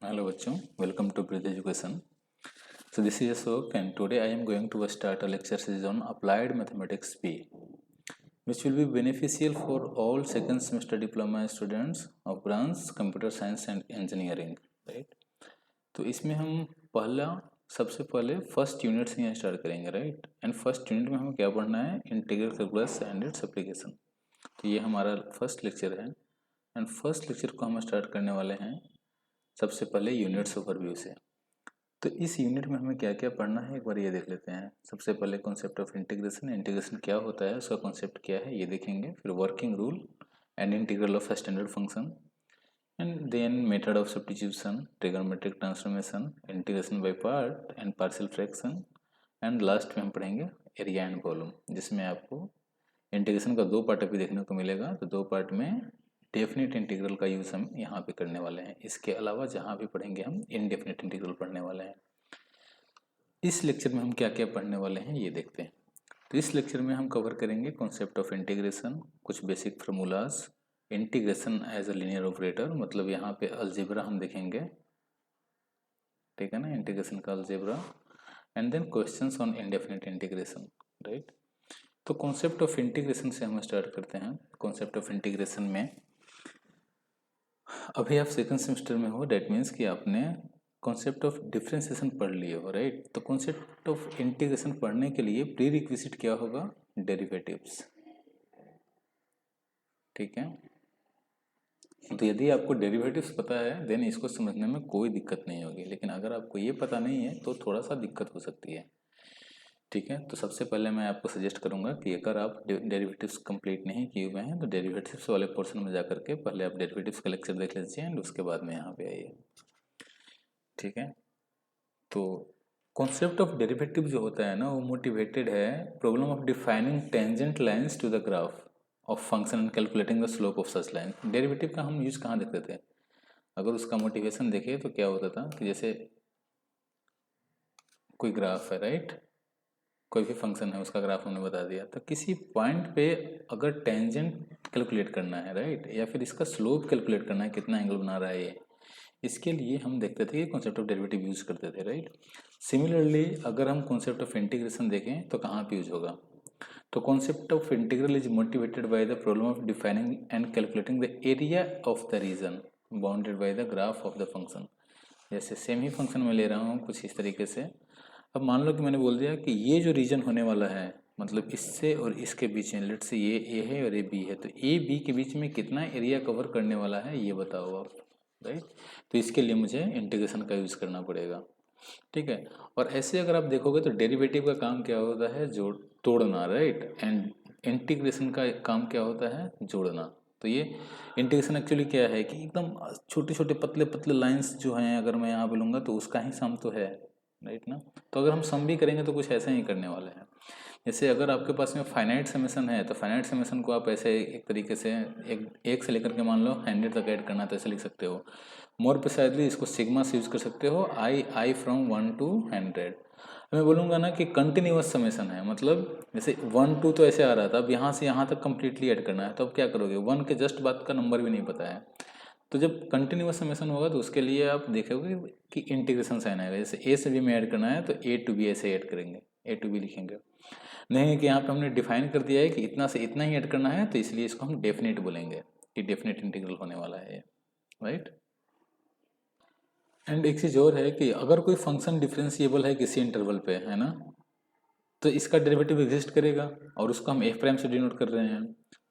Hello bachcho, welcome to Breathe Education. So this is Ashok and today I am going to start a lecture series on Applied Mathematics B, which will be beneficial for all second semester diploma students of branch Computer Science and Engineering, right? तो इसमें हम सबसे पहले first unit से यहाँ start करेंगे, right? And first unit में हमें क्या पढ़ना है? Integral calculus and its application. तो ये हमारा फर्स्ट लेक्चर है एंड फर्स्ट लेक्चर को हम स्टार्ट करने वाले हैं सबसे पहले यूनिट्स ओवरव्यू से. तो इस यूनिट में हमें क्या क्या पढ़ना है एक बार ये देख लेते हैं. सबसे पहले कॉन्सेप्ट ऑफ इंटीग्रेशन, इंटीग्रेशन क्या होता है, उसका कॉन्सेप्ट क्या है ये देखेंगे. फिर working rule and integral of standard function and then method of substitution, trigonometric transformation, integration by part and partial fraction and last में हम पढ़ेंगे एरिया एंड वॉल्यूम, जिसमें आपको इंटीग्रेशन का दो पार्ट अभी देखने को मिलेगा. तो दो पार्ट में डेफिनेट इंटीग्रल का यूज़ हम यहाँ पे करने वाले हैं. इसके अलावा जहाँ भी पढ़ेंगे हम इनडेफिनेट इंटीग्रल पढ़ने वाले हैं. इस लेक्चर में हम क्या क्या पढ़ने वाले हैं ये देखते हैं. तो इस लेक्चर में हम कवर करेंगे कॉन्सेप्ट ऑफ इंटीग्रेशन, कुछ basic formulas, integration as a linear operator, मतलब यहाँ पे अलजेब्रा हम देखेंगे, ठीक है ना, इंटीग्रेशन का algebra, and then questions on indefinite integration, right. तो कॉन्सेप्ट ऑफ इंटीग्रेशन से हम स्टार्ट करते हैं. कॉन्सेप्ट ऑफ इंटीग्रेशन में अभी आप सेकंड सेमेस्टर में हो, डेट मीन्स कि आपने कॉन्सेप्ट ऑफ डिफरेंशिएशन पढ़ लिए हो, राइट. तो कॉन्सेप्ट ऑफ इंटीग्रेशन पढ़ने के लिए प्री रिक्विजिट क्या होगा? डेरिवेटिव्स, ठीक है. तो यदि आपको डेरिवेटिव्स पता है देन इसको समझने में कोई दिक्कत नहीं होगी, लेकिन अगर आपको ये पता नहीं है तो थोड़ा सा दिक्कत हो सकती है, ठीक है. तो सबसे पहले मैं आपको सजेस्ट करूंगा कि अगर आप डेरिवेटिव्स कंप्लीट नहीं किए हुए हैं तो डेरिवेटिव्स वाले पोर्शन में जा करके पहले आप डेरिवेटिव्स का लेक्चर देख लीजिए एंड उसके बाद में यहाँ पे आइए, ठीक है. तो कॉन्सेप्ट ऑफ डेरिवेटिव जो होता है ना, वो मोटिवेटेड है problem of defining tangent lines to the graph of function and calculating the slope of such line. Derivative का हम यूज कहाँ देखते थे? अगर उसका मोटिवेशन देखे तो क्या होता था कि जैसे कोई ग्राफ है, राइट, कोई भी फंक्शन है उसका ग्राफ हमने बता दिया, तो किसी पॉइंट पे अगर टेंजेंट कैलकुलेट करना है, राइट, या फिर इसका स्लोप कैलकुलेट करना है, कितना एंगल बना रहा है ये, इसके लिए हम देखते थे कि कॉन्सेप्ट ऑफ डेरिवेटिव यूज करते थे, राइट. सिमिलरली अगर हम कॉन्सेप्ट ऑफ इंटीग्रेशन देखें तो कहाँ पे यूज होगा? तो concept of integral is motivated by the problem of defining and calculating the area of the reason bounded by the graph of the function. जैसे सेम ही function में ले रहा हूँ कुछ इस तरीके से. अब मान लो कि मैंने बोल दिया कि ये जो रीजन होने वाला है, मतलब इससे और इसके बीच में, लेट्स से ये ए है और ये बी है, तो ए बी के बीच में कितना एरिया कवर करने वाला है ये बताओ आप, राइट. तो इसके लिए मुझे इंटीग्रेशन का यूज़ करना पड़ेगा, ठीक है. और ऐसे अगर आप देखोगे तो डेरिवेटिव का काम क्या होता है? तोड़ना, राइट, एंड इंटीग्रेशन का काम क्या होता है? जोड़ना. तो ये इंटीग्रेशन एक्चुअली क्या है कि एकदम छोटे छोटे पतले पतले लाइंस जो हैं अगर मैं यहाँ पे लूँगा तो उसका ही सम तो है, राइट ना. तो अगर हम सम भी करेंगे तो कुछ ऐसे ही करने वाले हैं. जैसे अगर आपके पास में फाइनाइट समेशन है तो फाइनाइट समेशन को आप ऐसे एक तरीके से एक से लेकर के मान लो 100 तक ऐड करना, तो ऐसे लिख सकते हो. मोर प्रिसाइजली इसको सिग्मा से यूज कर सकते हो, आई फ्रॉम 1 to 100. मैं बोलूँगा ना कि कंटिन्यूअस समेशन है, मतलब जैसे 1 2 तो ऐसे आ रहा था, अब यहाँ से यहाँ तक कंप्लीटली ऐड करना है, तो अब क्या करोगे? 1 के जस्ट बाद का नंबर भी नहीं पता है. तो जब कंटिन्यूअस समेशन होगा तो उसके लिए आप देखोगे कि इंटीग्रेशन साइन आएगा. जैसे ए से बी में ऐड करना है तो ए टू बी ऐसे ऐड करेंगे, ए टू बी लिखेंगे. नहीं कि यहाँ पे हमने डिफाइन कर दिया है कि इतना से इतना ही ऐड करना है, तो इसलिए इसको हम डेफिनेट बोलेंगे कि डेफिनेट इंटीग्रल होने वाला है ये, राइट. एंड एक चीज़ और है कि अगर कोई फंक्शन डिफरेंशिएबल है किसी इंटरवल पे, है ना, तो इसका डेरिवेटिव एग्जिस्ट करेगा और उसको हम एफ प्राइम से डिनोट कर रहे हैं.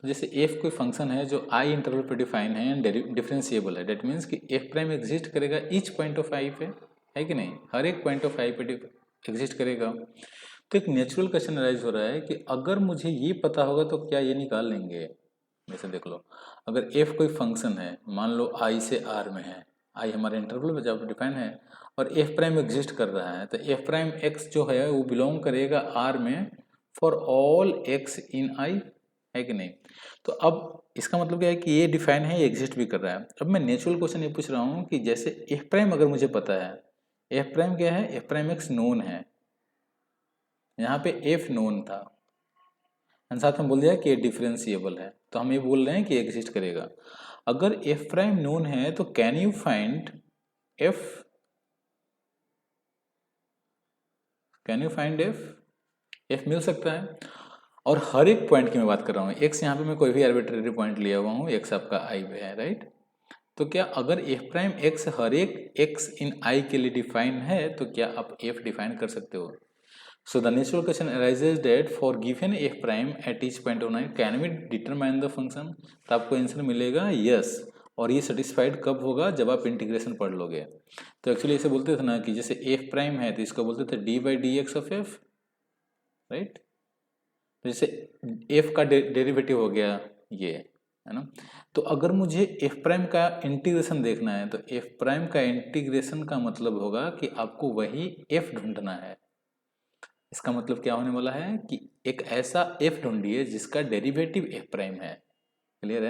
तो जैसे एफ कोई फंक्शन है जो आई इंटरवल पे डिफाइन है एंड डिफरेंशिएबल है, डेट मीन्स कि एफ प्राइम एग्जिस्ट करेगा ईच पॉइंट ऑफ आई पे, है कि नहीं, हर एक पॉइंट ऑफ आई पे एग्जिस्ट करेगा. तो एक नेचुरल क्वेश्चन अराइज हो रहा है कि अगर मुझे ये पता होगा तो क्या ये निकाल लेंगे? जैसे देख लो, अगर एफ कोई फंक्शन है, मान लो आई से आर में है, आई हमारे इंटरवल में जब डिफाइन है, और एफ प्राइम एग्जिस्ट कर रहा है, तो एफ प्राइम एक्स जो है वो बिलोंग करेगा आर में फॉर ऑल एक्स इन आई, है कि नहीं. तो अब इसका मतलब क्या है कि ये डिफाइन है, ये एग्जिस्ट भी कर रहा है. अब मैं नेचुरल क्वेश्चन ये पूछ रहा हूँ कि जैसे एफ प्राइम अगर मुझे पता है, एफ प्राइम क्या है? एफ प्राइम एक्स नोन है, यहाँ पे एफ नोन था, साथ में बोल दिया कि ये डिफरेंशिएबल है, तो हम ये बोल रहे हैं कि एग्जिस्ट करेगा. अगर एफ प्राइम नोन है तो can you find F, can you find F? F मिल सकता है। और हर एक पॉइंट की मैं बात कर रहा हूँ, एक्स यहाँ पे मैं कोई भी आर्बिट्रेरी पॉइंट लिया हुआ हूँ, एक्स आपका आई पे है, राइट? तो क्या अगर एफ प्राइम एक्स हर एक एक्स इन आई के लिए डिफाइन है तो क्या आप एफ डिफाइन कर सकते हो? So the natural question arises that for given F prime at each point on I can we determine the function? तो आपको आंसर मिलेगा यस। और ये सेटिस्फाइड कब होगा? जब आप इंटीग्रेशन पढ़ लोगे। तो एक्चुअली ऐसे बोलते थे ना कि जैसे एफ प्राइम है तो इसको बोलते थे D by D x of F, right? तो जैसे एफ का डेरिवेटिव हो गया ये, है ना? तो अगर मुझे एफ प्राइम का इंटीग्रेशन देखना है तो एफ प्राइम का इंटीग्रेशन का मतलब होगा कि आपको वही एफ ढूंढना है। इसका मतलब क्या होने वाला है कि एक ऐसा एफ ढूंढिए जिसका डेरिवेटिव एफ प्राइम है। क्लियर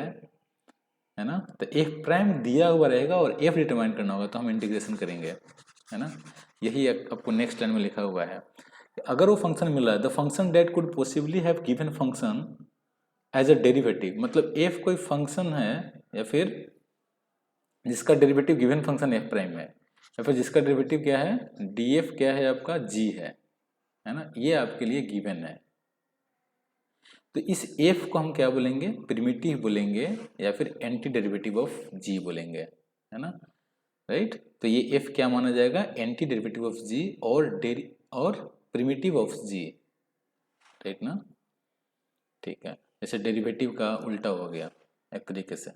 है ना? तो एफ प्राइम दिया हुआ रहेगा और एफ डिटरमाइन करना होगा, तो हम इंटीग्रेशन करेंगे, है ना? यही आपको नेक्स्ट लाइन में लिखा हुआ है। अगर वो फंक्शन मिला है, the function that could possibly have given function as a derivative, मतलब एफ कोई फंक्शन है या फिर जिसका derivative given function F prime है, या फिर जिसका डेरिवेटिव क्या है, डी एफ क्या है आपका, जी है ना? ये आपके लिए गिवन है। तो इस एफ को हम क्या बोलेंगे? प्रिमिटिव बोलेंगे या फिर एंटी डेरिवेटिव ऑफ जी बोलेंगे, है ना? राइट? तो ये एफ क्या माना जाएगा? एंटी डेरिवेटिव ऑफ जी और प्रिमिटिव ऑफ जी, राइट ना? ठीक है, जैसे डेरिवेटिव का उल्टा हो गया एक तरीके से।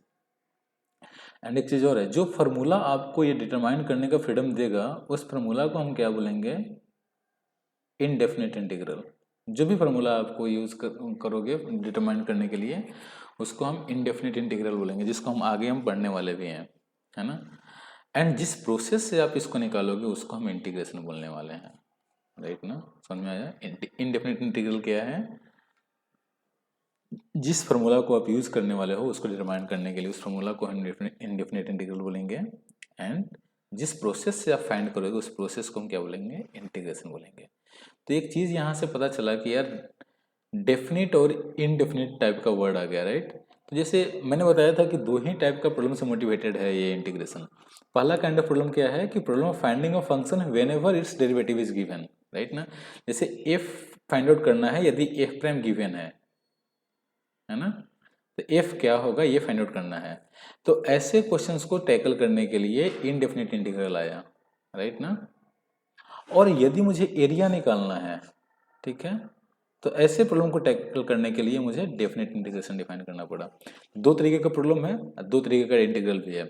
एंड एक चीज और है, जो फार्मूला आपको ये डिटरमाइन करने का फ्रीडम देगा उस फार्मूला को हम क्या बोलेंगे? Indefinite integral. जो भी फार्मूला आपको यूज करोगे डिटरमाइन करने के लिए उसको हम इनडेफिनेट इंटीग्रल बोलेंगे, जिसको हम आगे पढ़ने वाले भी हैं, है ना? एंड जिस प्रोसेस से आप इसको निकालोगे उसको हम इंटीग्रेशन बोलने वाले हैं, राइट ना? समझ में आया? इनडेफिनेट इंटीग्रल क्या है? जिस फार्मूला को आप यूज करने वाले हो उसको डिटरमाइन करने के लिए उस फार्मूला को हम इनडेफिनेट इंटीग्रल बोलेंगे। एंड जिस प्रोसेस से आप फाइंड करोगे उस प्रोसेस को हम क्या बोलेंगे? इंटीग्रेशन बोलेंगे। तो एक चीज यहाँ से पता चला कि यार डेफिनेट और इनडेफिनेट टाइप का वर्ड आ गया, राइट? तो जैसे मैंने बताया था कि दो ही टाइप का प्रॉब्लम से मोटिवेटेड है ये इंटीग्रेशन। पहला काइंड ऑफ प्रॉब्लम क्या है कि problem of finding of function whenever it's derivative is given, right ना? जैसे एफ फाइंड आउट करना है यदि एफ प्राइम गिवन है ना? तो एफ क्या होगा ये फाइंड आउट करना है। तो ऐसे क्वेश्चंस को टैकल करने के लिए इनडेफिनेट इंटीग्रल आया, राइट ना? और यदि मुझे एरिया निकालना है, ठीक है, तो ऐसे प्रॉब्लम को टैकल करने के लिए मुझे डेफिनेट इंटीग्रेशन डिफाइन करना पड़ा। दो तरीके का प्रॉब्लम है, दो तरीके का इंटीग्रल भी है।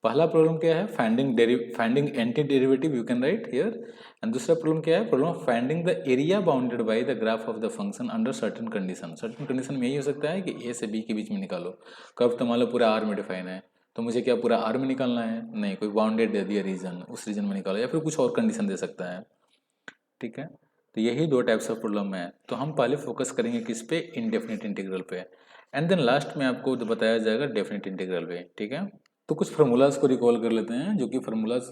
पहला प्रॉब्लम क्या है? Finding anti derivative, you can write here. And दूसरा प्रॉब्लम क्या है? Problem of finding the area bounded by the graph of the function under certain condition. Certain condition में यही हो सकता है कि ए से बी के बीच में निकालो। कब? तो मान लो पूरा आर में डिफाइन है, तो मुझे क्या पूरा आर में निकालना है? नहीं, कोई बाउंडेड दे दिया रीजन, उस रीजन में निकालो, या फिर कुछ और कंडीशन दे सकता है, ठीक है? तो यही दो टाइप्स ऑफ प्रॉब्लम है। तो हम पहले फोकस करेंगे किस पे? इनडेफिनेट इंटीग्रल पे, एंड देन लास्ट में आपको बताया जाएगा डेफिनेट इंटीग्रल पे, ठीक है? तो कुछ फार्मूलाज को रिकॉल कर लेते हैं, जो कि फार्मूलाज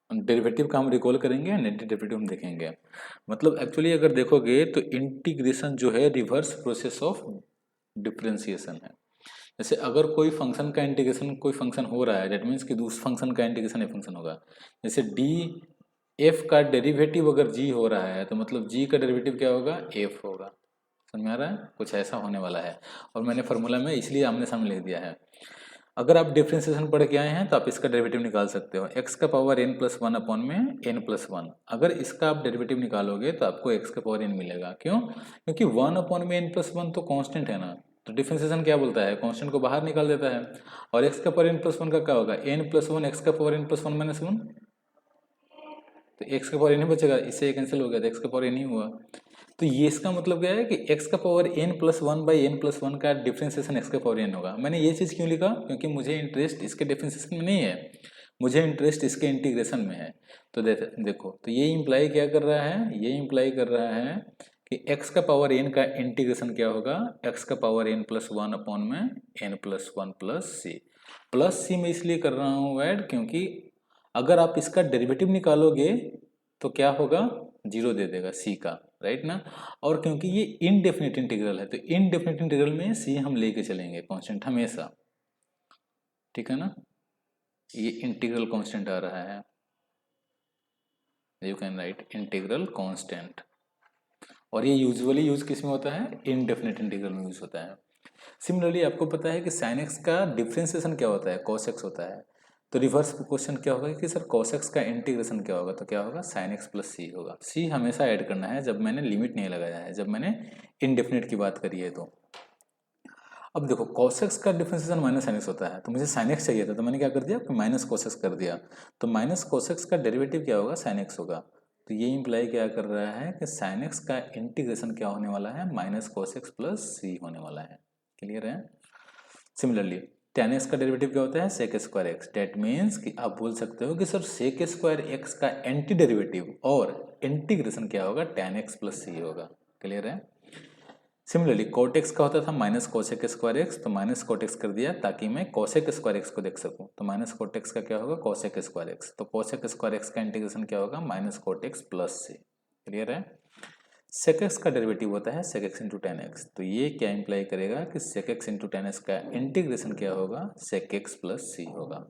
डेरिवेटिव का हम रिकॉल करेंगे एंड एंटी डेरिवेटिव हम देखेंगे। मतलब एक्चुअली अगर देखोगे तो इंटीग्रेशन जो है रिवर्स प्रोसेस ऑफ डिफरेंशिएशन है। जैसे अगर कोई फंक्शन का इंटीग्रेशन कोई फंक्शन हो रहा है, दैट मीन्स कि उस फंक्शन का इंटीग्रेशन एक फंक्शन होगा। जैसे डी एफ का डेरिवेटिव अगर जी हो रहा है तो मतलब जी का डेरिवेटिव क्या होगा? एफ होगा। समझ में आ रहा है? कुछ ऐसा होने वाला है, और मैंने फार्मूला में इसलिए आमने सामने लिख दिया है। अगर आप डिफ्रेंसिएशन पढ़ के आए हैं तो आप इसका डेरिवेटिव निकाल सकते हो, एक्स का power N plus one upon में एन प्लस वन। अगर इसका आप डेरिवेटिव निकालोगे तो आपको एक्स का पावर एन मिलेगा। क्यों? क्योंकि वन अपॉन में एन प्लस वन तो कांस्टेंट है ना, तो डिफ्रेंसिएशन क्या बोलता है? कांस्टेंट को बाहर निकाल देता है। और एक्स का पावर एन प्लस वन का क्या होगा? एन प्लस वन एक्स का power N plus one minus one, तो एक्स का पावर एन ही बचेगा, इससे ये कैंसिल हो गया तो एक्स का पावर एन ही हुआ। तो ये इसका मतलब क्या है कि एक्स का power N plus one by N plus one का डिफ्रेंसिएशन एक्स का पावर एन होगा। मैंने ये चीज़ क्यों लिखा? क्योंकि मुझे इंटरेस्ट इसके डिफ्रेंसिएशन में नहीं है, मुझे इंटरेस्ट इसके इंटीग्रेशन में है। तो देखो, तो ये इम्प्लाई क्या कर रहा है? ये इम्प्लाई कर रहा है कि एक्स का पावर एन का इंटीग्रेशन क्या होगा? एक्स का power N plus one upon में N plus one plus C में इसलिए कर रहा हूँ ऐड क्योंकि अगर आप इसका डेरिवेटिव निकालोगे तो क्या होगा? जीरो दे देगा सी का, राइट ना? और क्योंकि ये इनडेफिनेट इंटीग्रल है तो इनडेफिनेट इंटीग्रल में सी हम लेके चलेंगे कांस्टेंट हमेशा, ठीक है ना? ये इंटीग्रल कांस्टेंट आ रहा है, you can write integral constant. और ये यूजुअली यूज किस में होता है, इनडेफिनेट इंटीग्रल में यूज होता है। सिमिलरली आपको पता है कि साइन एक्स का डिफ्रेंसिएशन क्या होता है, कॉस एक्स होता है। तो रिवर्स क्वेश्चन क्या होगा कि सर कॉस एक्स का इंटीग्रेशन क्या होगा, तो क्या होगा साइन एक्स प्लस सी होगा। सी हमेशा ऐड करना है जब मैंने लिमिट नहीं लगाया है, जब मैंने इनडेफिनेट की बात करी है तो। अब देखो cos x का डिफरेंशिएशन माइनस साइन एक्स होता है, तो मुझे साइन एक्स चाहिए था, तो मैंने क्या कर दिया माइनस cos x कर दिया। तो माइनस cos x का डेरिवेटिव क्या होगा, साइन एक्स होगा। तो ये इंप्लाई क्या कर रहा है कि साइन एक्स का इंटीग्रेशन क्या होने वाला है, minus cos x plus C होने वाला है। क्लियर है। सिमिलरली tan x का डेरिवेटिव क्या होता है, sec square X. That means कि आप बोल सकते हो कि सर सेक स्क्वायर एक्स का एंटी डेरिवेटिव और इंटीग्रेशन क्या होगा, tan x प्लस सी होगा। क्लियर है। सिमिलरली कोट एक्स का होता था माइनस कोसेक स्क्वायर एक्स, तो माइनस कोट एक्स कर दिया ताकि मैं कोसेक स्क्वायर एक्स को देख सकूं। तो माइनस कोट एक्स का क्या होगा, कोसेक स्क्वायर एक्स। तो कोसेक स्क्वायर एक्स का इंटीग्रेशन क्या होगा, minus cot X plus C. Clear है। सेक एक्स का डेरिवेटिव होता है sec X into tan X. तो ये क्या इंप्लाई करेगा कि sec X into tan X का इंटीग्रेशन क्या होगा, सेक एक्स प्लस सी होगा।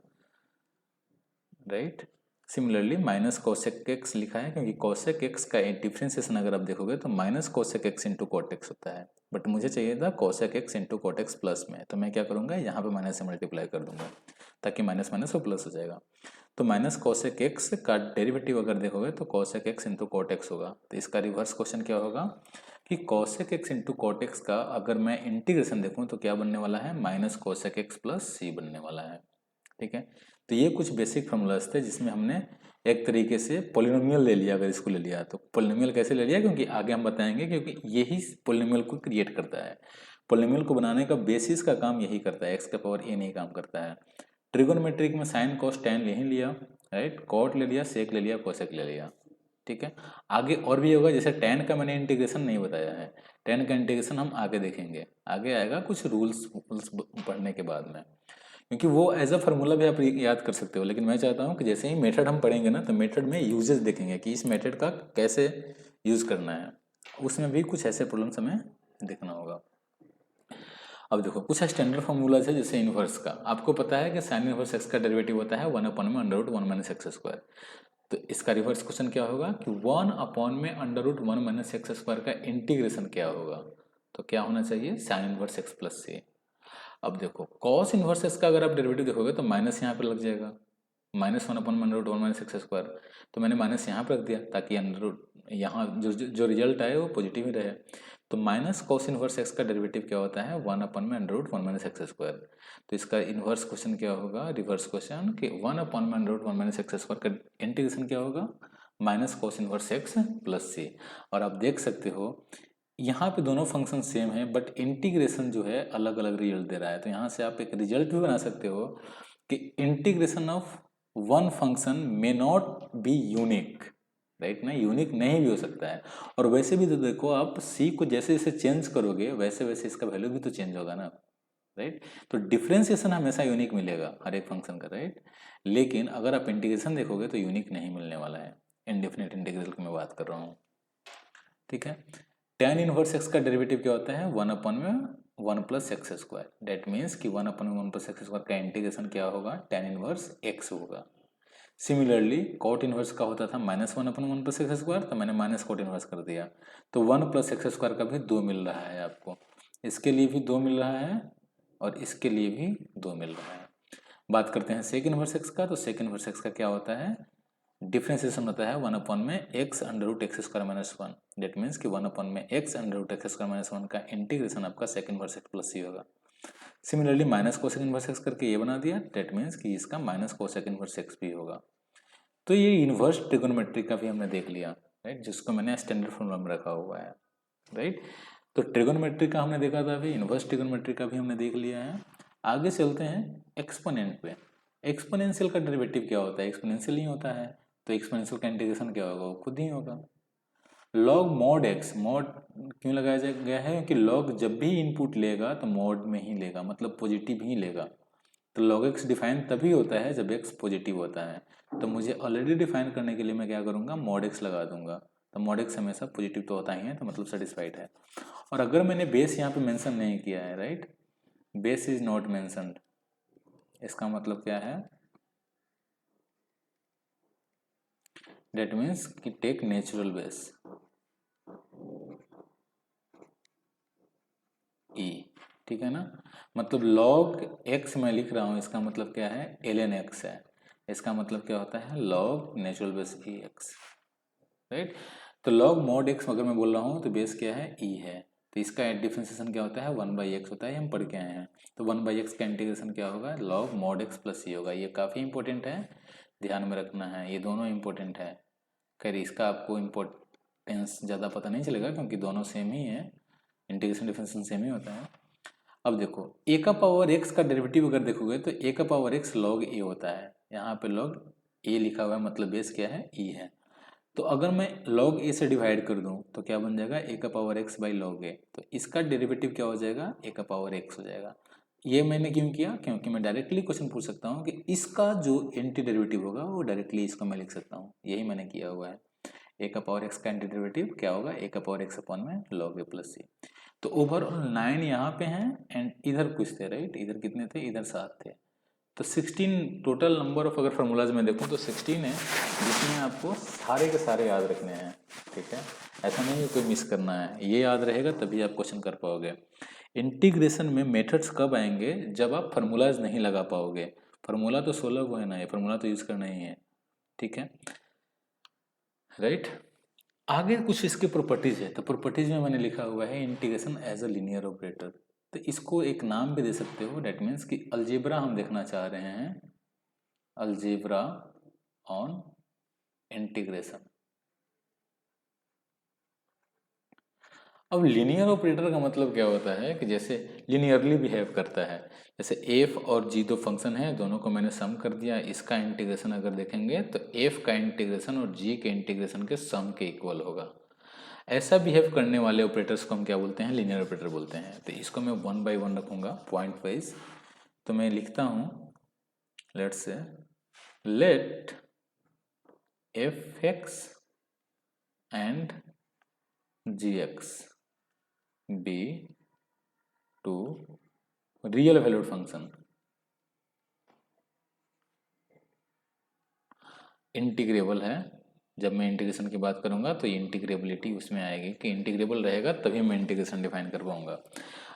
Right. Similarly minus cosec X लिखा है क्योंकि कोसेक एक्स का डिफ्रेंसिएशन अगर आप देखोगे तो minus cosec x into cot x होता है, बट मुझे चाहिए था cosec x into coat X plus में। तो मैं क्या करूंगा, यहाँ पे माइनस से मल्टीप्लाई कर दूंगा ताकि माइनस माइनस वो प्लस हो जाएगा। तो माइनस कोसेक एक्स का डेरिवेटिव अगर देखोगे तो cosec x into cot x होगा। तो इसका रिवर्स क्वेश्चन क्या होगा कि cosec x into cot x का अगर मैं इंटीग्रेशन देखूँ तो क्या बनने वाला है, माइनस कोसेक एक्स प्लस सी बनने वाला है। ठीक है। तो ये कुछ बेसिक फॉर्मूलाज थे जिसमें हमने एक तरीके से पोलिनोमियल ले लिया। अगर इसको ले लिया तो पोलिनोमियल कैसे ले लिया, क्योंकि आगे हम बताएंगे, क्योंकि यही पोलिनोमियल को क्रिएट करता है। पोलिनोमियल को बनाने का बेसिस का काम यही करता है, एक्स का पावर ए नहीं काम करता है। ट्रिगोनोमेट्रिक में साइन कॉस टैन यही लिया, राइट, कॉट ले लिया, सेक ले लिया, कोसेक ले लिया। ठीक है। आगे और भी होगा, जैसे टैन का मैंने इंटीग्रेशन नहीं बताया है, टैन का इंटीग्रेशन हम आगे देखेंगे, आगे आएगा कुछ रूल्स पढ़ने के बाद में, क्योंकि वो एज अ फार्मूला भी आप याद कर सकते हो। लेकिन मैं चाहता हूँ कि जैसे ही मेथड हम पढ़ेंगे ना, तो मेथड में यूजेस देखेंगे कि इस मेथड का कैसे यूज़ करना है। उसमें भी कुछ ऐसे प्रॉब्लम्स हमें देखना होगा। अब देखो कुछ स्टैंडर्ड फार्मूलाज है, जैसे इनवर्स का। आपको पता है कि साइन इनवर्स एक्स का डेरिवेटिव होता है 1 अपॉन में under root 1 minus x square. तो इसका रिवर्स क्वेश्चन क्या होगा कि 1 अपॉन में under root 1 minus x square का इंटीग्रेशन क्या होगा। तो क्या होना चाहिए, साइन इनवर्स एक्स प्लस से। अब देखो कॉस इनवर्स एक्स का अगर आप डेरिवेटिव देखोगे तो माइनस यहाँ पे लग जाएगा, minus 1 upon under root 1 minus x square. तो मैंने माइनस यहाँ पे रख दिया ताकि अंडर रूट यहाँ जो रिजल्ट आए वो पॉजिटिव ही रहे। तो माइनस कॉस इनवर्स एक्स का डेरिवेटिव क्या होता है, 1 अपॉन में under root 1 minus x square. तो इसका इनवर्स क्वेश्चन क्या होगा, रिवर्स क्वेश्चन कि 1 अपॉन में under root 1 minus x square का इंटीग्रेशन क्या होगा, minus cos inverse x plus c. और आप देख सकते हो यहाँ पे दोनों फंक्शन सेम है, बट इंटीग्रेशन जो है अलग अलग रिजल्ट दे रहा है। तो यहाँ से आप एक रिजल्ट भी बना सकते हो कि integration of one function may not be unique, right ना, यूनिक नहीं भी हो सकता है। और वैसे भी तो देखो आप सी को जैसे जैसे चेंज करोगे वैसे वैसे इसका वैल्यू भी तो चेंज होगा ना, राइट। तो डिफ्रेंसिएशन हमेशा यूनिक मिलेगा हर एक फंक्शन का, राइट। लेकिन अगर आप इंटीग्रेशन देखोगे तो यूनिक नहीं मिलने वाला है। इंडेफिनिट इंटीग्रल की मैं बात कर रहा हूँ। ठीक है। tan इनवर्स एक्स का डेरिवेटिव क्या होता है, 1 अपॉन में 1 plus x square. Date means कि 1 अपॉन में 1 प्लस एक्स स्क्वायर का इंटीग्रेशन क्या होगा, tan इनवर्स एक्स होगा। सिमिलरली कॉट इनवर्स का होता था minus 1 upon 1 plus x square, तो मैंने माइनस कॉट इनवर्स कर दिया। तो 1 प्लस एक्स स्क्वायर का भी 2 मिल रहा है आपको, इसके लिए भी 2 मिल रहा है और इसके लिए भी 2 मिल रहा है। बात करते हैं सेक इनवर्स एक्स का। तो सेक इनवर्स एक्स का क्या होता है, डिफ्रेंसिएशन होता है 1 अपॉन में x under root x square minus 1। That means कि 1 अपॉन में x under root x square minus 1 का इंटीग्रेशन आपका सेक इनवर्स एक्स प्लस सी होगा। Similarly minus cosec inverse x करके ये बना दिया, डेट मीन्स कि इसका माइनस कोसेक इनवर्स एक्स भी होगा। तो ये इनवर्स ट्रिगोनोमेट्री का भी हमने देख लिया, राइट, जिसको मैंने स्टैंडर्ड फॉर्मूला में रखा हुआ है, राइट। तो ट्रिगोनोमेट्री का हमने देखा था, अभी इनवर्स ट्रिगोनोमेट्री का भी हमने देख लिया है। आगे चलते हैं एक्सपोनेंट पे। एक्सपोनेंशियल का डेरिवेटिव क्या होता है, एक्सपोनेंशियल ही होता है। तो एक्सपोनेंशियल का इंटीग्रेशन क्या होगा, वो खुद ही होगा। लॉग मॉड एक्स, मॉड क्यों लगाया गया है, क्योंकि लॉग जब भी इनपुट लेगा तो मॉड में ही लेगा, मतलब पॉजिटिव ही लेगा। तो लॉग एक्स डिफाइन तभी होता है जब एक्स पॉजिटिव होता है। तो मुझे ऑलरेडी डिफाइन करने के लिए मैं क्या करूँगा, मॉड एक्स लगा दूंगा। तो मॉड एक्स हमेशा पॉजिटिव तो होता ही है, तो मतलब सेटिस्फाइड है। और अगर मैंने बेस यहाँ पे मेंशन नहीं किया है, right, base is not mentioned, इसका मतलब क्या है, डेट मीन्स कि टेक नेचुरल बेस ई, ठीक है ना। मतलब log x मैं लिख रहा हूँ, इसका मतलब क्या है, ln x है। इसका मतलब क्या होता है, log नेचुरल बेस ई एक्स, राइट। तो log mod x अगर मैं बोल रहा हूँ तो बेस क्या है, ई है। तो इसका डिफरेंशिएशन क्या होता है, 1/x होता है, हम पढ़ के आए हैं। तो 1/x का इंटीग्रेशन क्या होगा, log mod x प्लस ई होगा। ये काफ़ी इंपॉर्टेंट है, ध्यान में रखना है, ये दोनों इंपॉर्टेंट है। खैर इसका आपको इम्पोर्टेंस ज़्यादा पता नहीं चलेगा क्योंकि दोनों सेम ही है, इंटीग्रेशन डिफरेंशिएशन सेम ही होता है। अब देखो ए का पावर एक्स का डेरिवेटिव अगर देखोगे तो ए का पावर एक्स लॉग ए होता है। यहाँ पे लॉग ए लिखा हुआ है, मतलब बेस क्या है, ई है। तो अगर मैं लॉग ए से डिवाइड कर दूं तो क्या बन जाएगा, ए का पावर एक्स बाई लॉग ए। तो इसका डेरिवेटिव क्या हो जाएगा, ए का पावर एक्स हो जाएगा। ये मैंने क्यों किया, क्योंकि मैं डायरेक्टली क्वेश्चन पूछ सकता हूँ कि इसका जो एंटी डेरिवेटिव होगा वो डायरेक्टली इसको मैं लिख सकता हूँ, यही मैंने किया हुआ है। ए का पावर एक्स का एंटी डेरिवेटिव क्या होगा, ए का पावर एक्स अपॉन में लॉग ए प्लस सी। तो ओवरऑल 9 यहाँ पे हैं एंड इधर कुछ थे, राइट। इधर कितने थे, इधर 7 थे। तो 16 टोटल नंबर ऑफ अगर फार्मूलाज में देखूँ तो 16 है, जिसमें आपको सारे के सारे याद रखने हैं, ठीक है। ऐसा नहीं है कोई मिस करना है, ये याद रहेगा तभी आप क्वेश्चन कर पाओगे। इंटीग्रेशन में मेथड्स कब आएंगे, जब आप फार्मूलाज नहीं लगा पाओगे। फार्मूला तो 16 को है ना, ये फार्मूला तो यूज़ करना ही है, ठीक है, राइट। आगे कुछ इसके प्रॉपर्टीज है, तो प्रॉपर्टीज में मैंने लिखा हुआ है integration as a linear operator. तो इसको एक नाम भी दे सकते हो, डेट मीन्स कि अलजेब्रा हम देखना चाह रहे हैं, अलजेब्रा ऑन इंटीग्रेशन। अब लीनियर ऑपरेटर का मतलब क्या होता है कि जैसे लीनियरली बिहेव करता है। जैसे एफ और जी दो फंक्शन है, दोनों को मैंने सम कर दिया, इसका इंटीग्रेशन अगर देखेंगे तो एफ का इंटीग्रेशन और जी के इंटीग्रेशन के सम के इक्वल होगा। ऐसा बिहेव करने वाले ऑपरेटर्स को हम क्या बोलते हैं, लीनियर ऑपरेटर बोलते हैं। तो इसको मैं 1 by 1 रखूँगा पॉइंट वाइज। तो मैं लिखता हूँ, let's say let f x and g x be two real valued function, integrable है। जब मैं इंटीग्रेशन की बात करूंगा तो इंटीग्रेबिलिटी उसमें आएगी कि इंटीग्रेबल रहेगा तभी मैं इंटीग्रेशन डिफाइन कर पाऊंगा।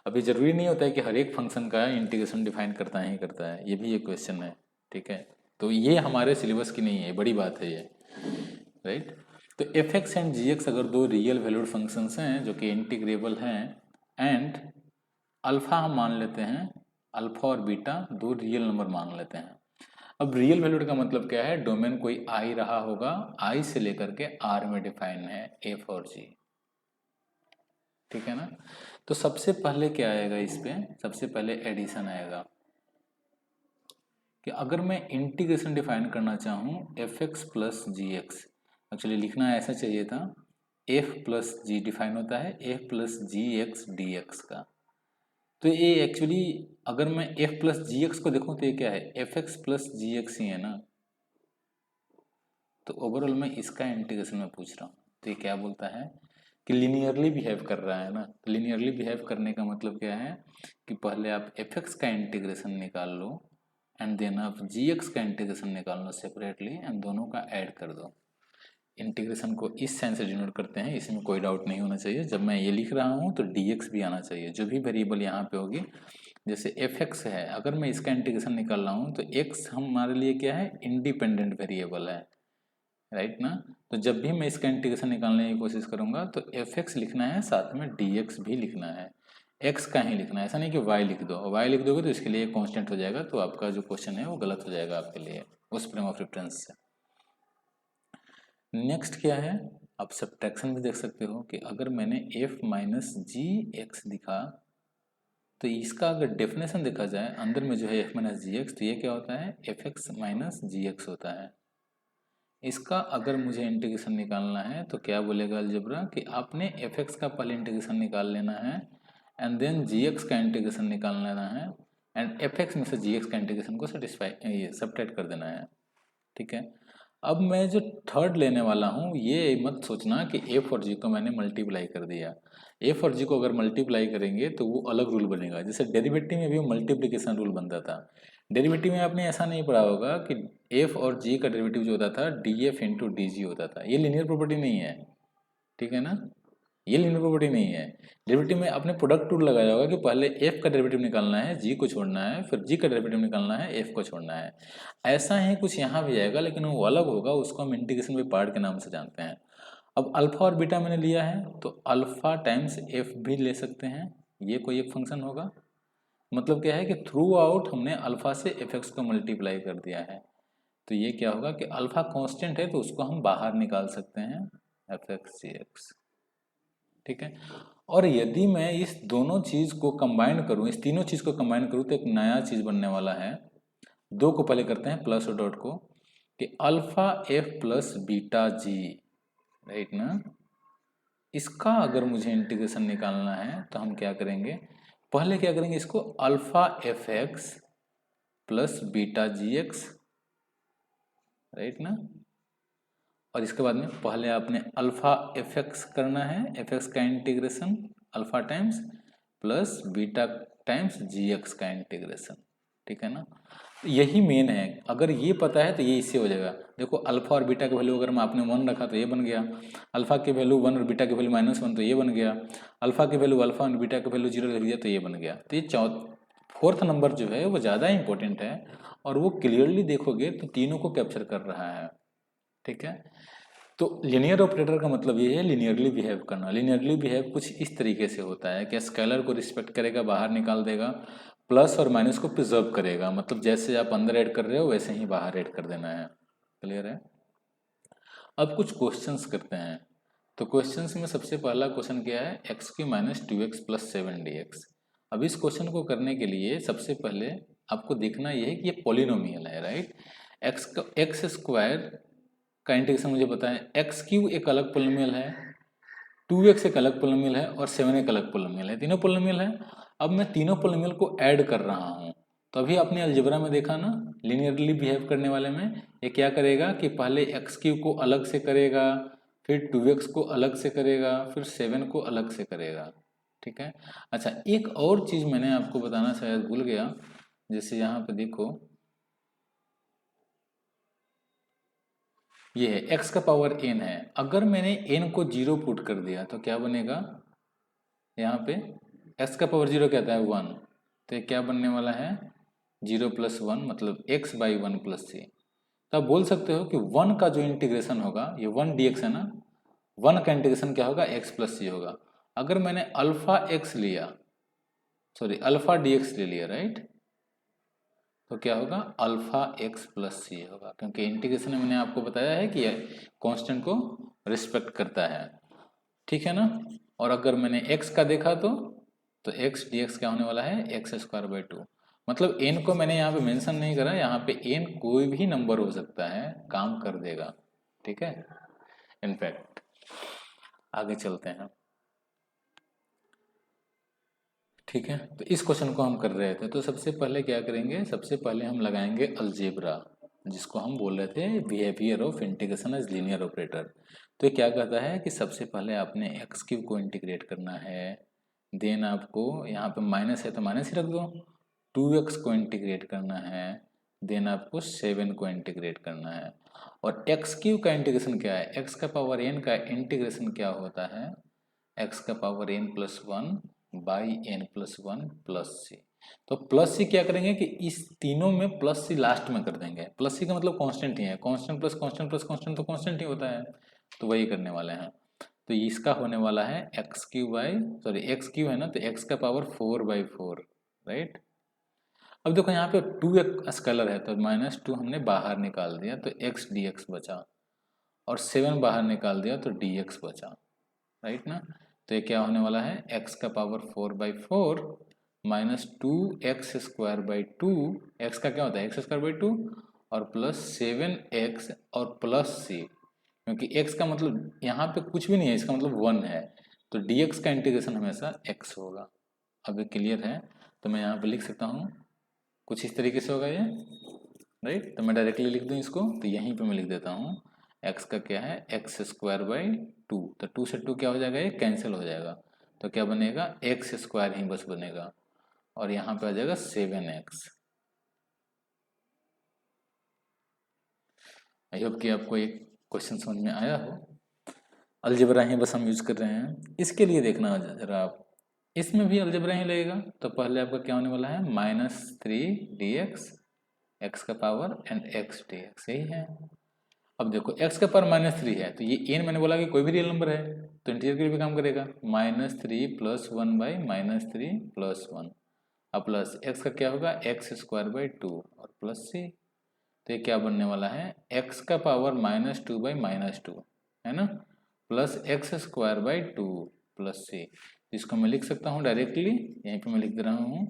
अभी जरूरी नहीं होता है कि हर एक फंक्शन का इंटीग्रेशन डिफाइन करता है ही करता है, ये भी एक क्वेश्चन है, ठीक है। तो ये हमारे सिलेबस की नहीं है, बड़ी बात है ये, राइट। तो f x and g x अगर दो रियल वैल्यूड फंक्शंस हैं जो कि इंटीग्रेबल हैं, एंड अल्फा हम मान लेते हैं, अल्फा और बीटा दो रियल नंबर मान लेते हैं। अब रियल वैल्यूड का मतलब क्या है, डोमेन कोई आई रहा होगा, आई से लेकर के आर में डिफाइन है एफ और जी, ठीक है ना। तो सबसे पहले क्या आएगा इस पे, सबसे पहले एडिशन आएगा कि अगर मैं इंटीग्रेशन डिफाइन करना चाहूँ एफ एक्स प्लस जी एक्स, एक्चुअली लिखना ऐसा चाहिए था, एफ प्लस जी डिफाइन होता है एफ प्लस जी एक्स डी एक्स का। तो ये एक्चुअली अगर मैं एफ प्लस जी एक्स को देखूँ तो ये क्या है, एफ एक्स प्लस जी एक्स ही है ना। तो ओवरऑल मैं इसका इंटीग्रेशन में पूछ रहा हूँ, तो ये क्या बोलता है कि लीनियरली बिहेव कर रहा है ना। तो लीनियरली बिहेव करने का मतलब क्या है कि पहले आप एफ एक्स का इंटीग्रेशन निकाल लो एंड देन आप जी एक्स का इंटीग्रेशन निकाल लो सेपरेटली एंड दोनों का ऐड कर दो। इंटीग्रेशन को इस साइन से डिनोट करते हैं, इसमें कोई डाउट नहीं होना चाहिए। जब मैं ये लिख रहा हूँ तो डी एक्स भी आना चाहिए, जो भी वेरिएबल यहाँ पे होगी। जैसे एफ एक्स है, अगर मैं इसका इंटीग्रेशन निकाल रहा हूँ तो एक्स हमारे लिए क्या है, इंडिपेंडेंट वेरिएबल है, राइट ना। तो जब भी मैं इसका इंटीग्रेशन निकालने की कोशिश करूंगा तो एफ एक्स लिखना है, साथ में डी एक्स भी लिखना है, एक्स का ही लिखना है, ऐसा नहीं कि वाई लिख दो। वाई लिख दोगे तो इसके लिए कांस्टेंट हो जाएगा, तो आपका जो क्वेश्चन है वो गलत हो जाएगा आपके लिए उस फ्रेम ऑफ रेफरेंस से। नेक्स्ट क्या है, आप सब्ट्रैक्शन भी देख सकते हो कि अगर मैंने एफ माइनस जी एक्स दिखा तो इसका अगर डेफिनेशन देखा जाए अंदर में जो है एफ माइनस जी एक्स, तो ये क्या होता है, एफ एक्स माइनस जी एक्स होता है। इसका अगर मुझे इंटीग्रेशन निकालना है तो क्या बोलेगा अलजेब्रा कि आपने एफ एक्स का पहले इंटीग्रेशन निकाल लेना है एंड देन जी एक्स का इंटीग्रेशन निकाल लेना है एंड एफ एक्स में से जी एक्स का इंटीग्रेशन को सेटिस्फाई ये सब्ट्रैक्ट कर देना है, ठीक है। अब मैं जो थर्ड लेने वाला हूँ ये मत सोचना कि एफ और जी को मैंने मल्टीप्लाई कर दिया। एफ और जी को अगर मल्टीप्लाई करेंगे तो वो अलग रूल बनेगा, जैसे डेरिवेटिव में भी मल्टीप्लिकेशन रूल बनता था। डेरिवेटिव में आपने ऐसा नहीं पढ़ा होगा कि एफ और जी का डेरिवेटिव जो होता था D F into D G होता था, ये लीनियर प्रॉपर्टी नहीं है, ठीक है ना, ये लीनियर प्रॉपर्टी नहीं है। डेरिवेटिव में आपने प्रोडक्ट रूल लगाया होगा कि पहले एफ का डेरिवेटिव निकालना है, जी को छोड़ना है, फिर जी का डेरिवेटिव निकालना है, एफ को छोड़ना है। ऐसा ही कुछ यहाँ भी आएगा, लेकिन वो अलग होगा, उसको हम इंटीग्रेशन बाय पार्ट के नाम से जानते हैं। अब अल्फा और बीटा मैंने लिया है तो अल्फा टाइम्स एफ भी ले सकते हैं, ये कोई एक फंक्शन होगा। मतलब क्या है कि थ्रू आउट हमने अल्फा से एफ एक्स को मल्टीप्लाई कर दिया है, तो ये क्या होगा कि अल्फा कांस्टेंट है तो उसको हम बाहर निकाल सकते हैं, एफ एक्स जी एक्स, ठीक है। और यदि मैं इस दोनों चीज को कंबाइन करूं, इस तीनों चीज को कंबाइन करूं, तो एक नया चीज बनने वाला है। दो को पहले करते हैं प्लस और डॉट को, कि अल्फा एफ प्लस बीटा जी, राइट ना। इसका अगर मुझे इंटीग्रेशन निकालना है तो हम क्या करेंगे, पहले क्या करेंगे, इसको alpha f x plus beta g x, right ना। और इसके बाद में पहले आपने अल्फा एफ एक्स करना है, एफ एक्स का integration alpha times plus beta times g x का इंटीग्रेशन, ठीक है ना। यही मेन है, अगर ये पता है तो ये इससे हो जाएगा। देखो अल्फा और बीटा का वैल्यू अगर मैं आपने 1 रखा तो ये बन गया, अल्फा की वैल्यू 1 और बीटा की वैल्यू -1 तो ये बन गया, अल्फा की वैल्यू अल्फा और बीटा की वैल्यू 0 रख दिया तो ये बन गया। तो ये फोर्थ नंबर जो है वो ज़्यादा इंपॉर्टेंट है, और वो क्लियरली देखोगे तो तीनों को कैप्चर कर रहा है, ठीक है। तो लिनियर ऑपरेटर का मतलब ये है लीनियरली बिहेव करना। लीनियरली बिहेव कुछ इस तरीके से होता है कि स्केलर को रिस्पेक्ट करेगा, बाहर निकाल देगा, प्लस और माइनस को प्रिजर्व करेगा, मतलब जैसे आप अंदर ऐड कर रहे हो वैसे ही बाहर ऐड कर देना है, क्लियर है। अब कुछ क्वेश्चंस करते हैं। तो क्वेश्चंस में सबसे पहला क्वेश्चन क्या है, एक्स की -2x + 7dx। अब इस क्वेश्चन को करने के लिए सबसे पहले आपको देखना यह है कि ये पॉलिनोमियल है, राइट। एक्स स्क्वायर का इंटीग्रेशन मुझे पता है, एक्स क्यूब एक अलग पोलिनोमियल है, 2x एक अलग पोलिनोमियल है और 7 एक अलग पोलिनोमियल है, तीनों पोलिनोमियल है। अब मैं तीनों पोलिनोमियल को ऐड कर रहा हूँ, तो अभी आपने अलजेब्रा में देखा ना, लीनियरली बिहेव करने वाले में ये क्या करेगा कि पहले एक्स क्यूब को अलग से करेगा, फिर 2x को अलग से करेगा, फिर 7 को अलग से करेगा, ठीक है। अच्छा, एक और चीज़ मैंने आपको बताना शायद भूल गया, जैसे यहाँ पे देखो ये है x का पावर n है, अगर मैंने n को 0 पुट कर दिया तो क्या बनेगा, यहाँ पे x का पावर 0 क्या आता है 1, तो ये क्या बनने वाला है 0 + 1 मतलब x/1 + c। तो आप बोल सकते हो कि 1 का जो इंटीग्रेशन होगा, ये 1 dx है ना, 1 का इंटीग्रेशन क्या होगा x + c होगा। अगर मैंने अल्फा x लिया, सॉरी अल्फा dx ले लिया, राइट, तो क्या होगा अल्फा x + c होगा, क्योंकि इंटीग्रेशन में मैंने आपको बताया है कि कांस्टेंट को रिस्पेक्ट करता है, ठीक है ना। और अगर मैंने x का देखा तो x dx क्या होने वाला है x²/2। मतलब n को मैंने यहाँ पे मेंशन नहीं करा, यहाँ पे n कोई भी नंबर हो सकता है, काम कर देगा, ठीक है। इनफैक्ट आगे चलते हैं, ठीक है। तो इस क्वेश्चन को हम कर रहे थे, तो सबसे पहले क्या करेंगे, सबसे पहले हम लगाएंगे अलजेब्रा, जिसको हम बोल रहे थे behaviour of integration as linear operator. तो ये क्या कहता है कि सबसे पहले आपने एक्स क्यूब को इंटीग्रेट करना है, देन आपको यहाँ पे माइनस है तो माइनस ही रख दो, 2x को इंटीग्रेट करना है, देन आपको 7 को इंटीग्रेट करना है। और एक्स क्यूब का इंटीग्रेशन क्या है, एक्स का पावर n का इंटीग्रेशन क्या होता है, एक्स का power n + 1 by n + 1 + c। तो प्लस सी क्या करेंगे कि इस तीनों में प्लस सी लास्ट में कर देंगे, प्लस सी का मतलब कांस्टेंट ही है, constant plus constant plus constant तो कांस्टेंट ही होता है, तो वही करने वाले हैं। तो इसका होने वाला है एक्स क्यू है ना, तो एक्स का पावर 4/4, राइट। अब देखो यहाँ पे 2 एक स्केलर है तो -2 हमने बाहर निकाल दिया तो x dx बचा, और 7 बाहर निकाल दिया तो dx बचा, राइट ना। तो ये क्या होने वाला है x का पावर 4/4 -2x²/2, x का क्या होता है x²/2 और प्लस 7x और प्लस c, क्योंकि x का मतलब यहाँ पे कुछ भी नहीं है, इसका मतलब 1 है, तो dx का इंटीग्रेशन हमेशा x होगा। अब ये क्लियर है, तो मैं यहाँ पे लिख सकता हूँ कुछ इस तरीके से होगा ये, राइट। तो मैं डायरेक्टली लिख दूँ इसको, तो यहीं पे मैं लिख देता हूँ x का क्या है x²/2, तो 2 से 2 क्या हो जाएगा, ये कैंसिल हो जाएगा, तो क्या बनेगा x² ही बस बनेगा, और यहाँ पे आ जाएगा 7x, आई होप कि आपको एक क्वेश्चन समझ में आया हो। अलजेब्रा ही बस हम यूज कर रहे हैं। इसके लिए देखना जरा आप, इसमें भी अलजेब्रा ही लगेगा। तो पहले आपका क्या होने वाला है, -3 dx एक्स का power and x d x, यही है। अब देखो x का पावर -3 है, तो ये n मैंने बोला कि कोई भी रियल नंबर है तो इंटीजर के लिए भी काम करेगा। -3 + 1 बाई -3 + 1, अब प्लस x का क्या होगा, x² 2 और प्लस c। तो ये क्या बनने वाला है, x का पावर -2 बाई -2 है ना, प्लस x² 2 प्लस c। इसको मैं लिख सकता हूँ डायरेक्टली, यहीं पे मैं लिख दे रहा हूँ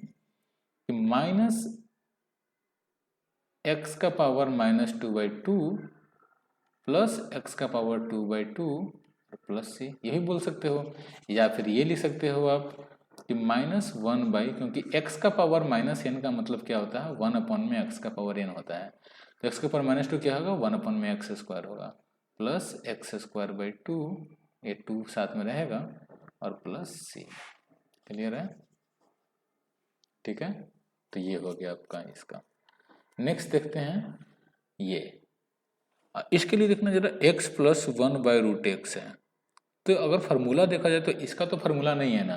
कि -x का पावर -2/2 प्लस x का पावर 2/2 प्लस c, यही बोल सकते हो। या फिर ये लिख सकते हो आप कि -1 बाई, क्योंकि x का पावर -n का मतलब क्या होता है, 1 में x का पावर n होता है। तो x के पावर -2 क्या होगा, 1 में x² होगा, प्लस x²/2, ये 2 साथ में रहेगा और प्लस c। क्लियर है, ठीक है। तो ये हो गया आपका इसका। नेक्स्ट देखते हैं ये, इसके लिए देखना जरा x + 1/√x है। तो अगर फार्मूला देखा जाए तो इसका तो फार्मूला नहीं है ना,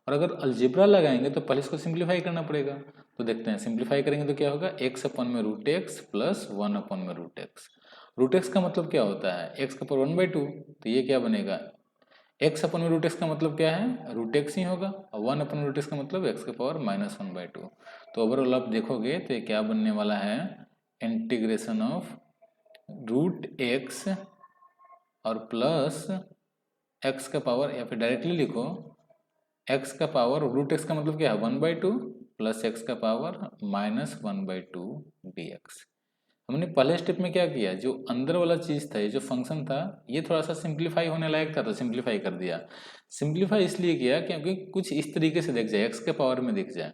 और अगर अलजेब्रा लगाएंगे तो पहले इसको सिंप्लीफाई करना पड़ेगा। तो देखते हैं, सिंप्लीफाई करेंगे तो क्या होगा, x/√x प्लस 1/√x। √x का मतलब क्या होता है, x का पावर 1/2, तो ये क्या बनेगा, x/√x का मतलब क्या है, √x ही होगा, और 1/√x का मतलब x का पावर -1/2। तो ओवरऑल आप देखोगे तो ये क्या बनने वाला है, इंटीग्रेशन ऑफ √x और प्लस x का पावर, या फिर डायरेक्टली लिखो x का पावर, √x का मतलब क्या है 1/2 प्लस x का पावर -1/2 dx। हमने पहले स्टेप में क्या किया, जो अंदर वाला चीज था, ये जो फंक्शन था, ये थोड़ा सा सिंप्लीफाई होने लायक था तो सिंप्लीफाई कर दिया। सिंप्लीफाई इसलिए किया क्योंकि कुछ इस तरीके से दिख जाए, x के पावर में दिख जाए।